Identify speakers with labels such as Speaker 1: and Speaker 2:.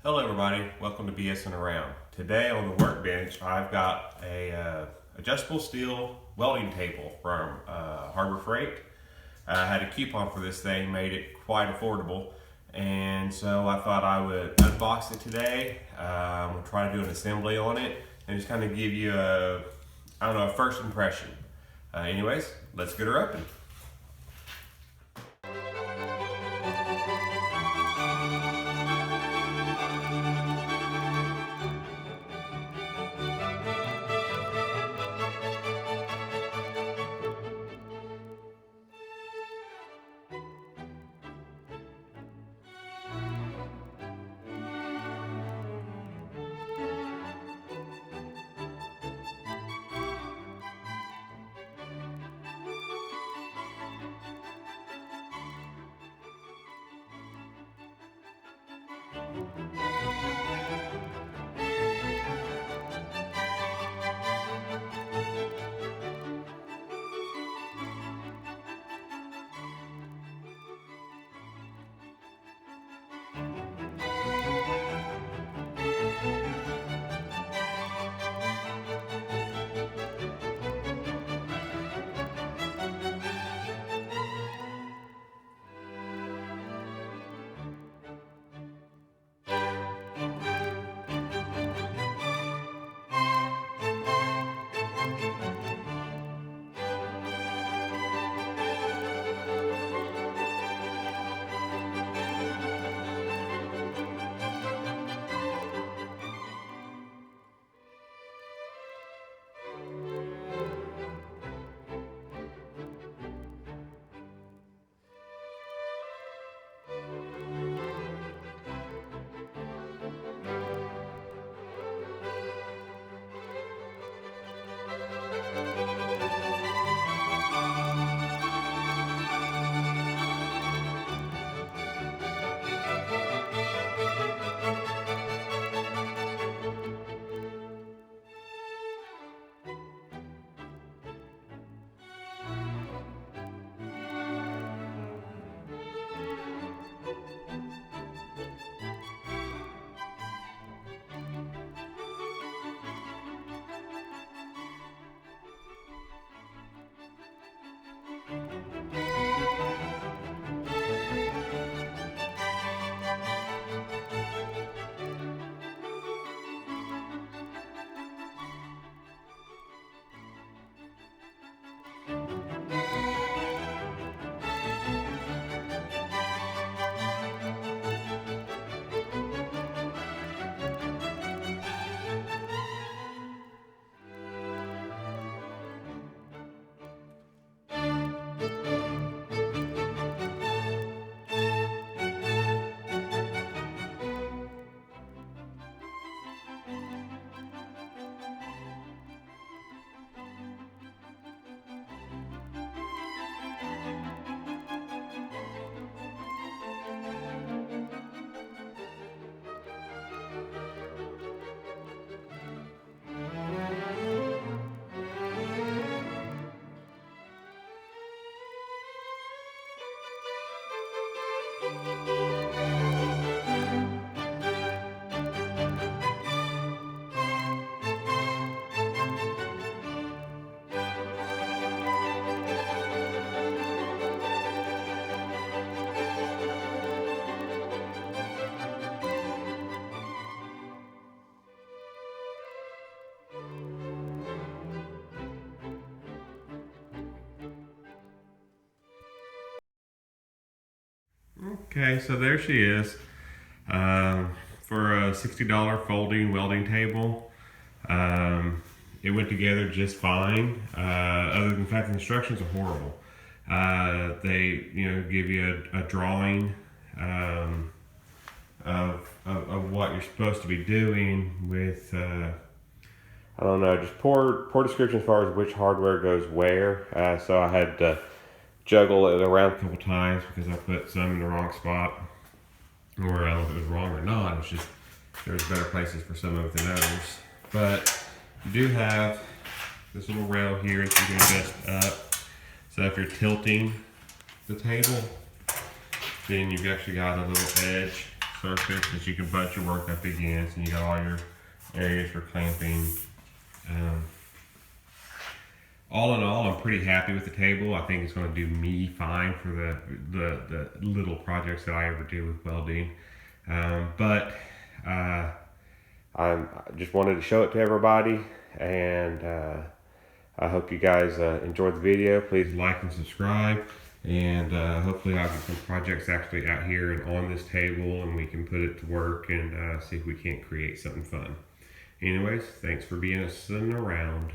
Speaker 1: Hello everybody, welcome to BSing Around. Today on the workbench I've got a adjustable steel welding table from Harbor Freight. I had a coupon for this thing, made it quite affordable, and so I thought I would unbox it today. I'm going to try to do an assembly on it and just kind of give you a first impression. Anyways, let's get her open. Okay, so there she is. For a $60 folding welding table. It went together just fine. Other than the fact the instructions are horrible. They, give you a drawing of what you're supposed to be doing with, I don't know, just poor description as far as which hardware goes where. So I had to juggle it around a couple times because I put some in the wrong spot. Or I don't know if it was wrong or not. It's just there's better places for some of it than others. But you do have this little rail here that you can adjust up. So if you're tilting the table, then you've actually got a little edge surface that you can butt your work up against, and you got all your areas for clamping. All in all, I'm pretty happy with the table. I think it's going to do me fine for the little projects that I ever do with welding. But I just wanted to show it to everybody, and I hope you guys enjoyed the video. Please like and subscribe, and hopefully I'll get some projects actually out here and on this table, and we can put it to work and see if we can't create something fun. Anyways, thanks for being around.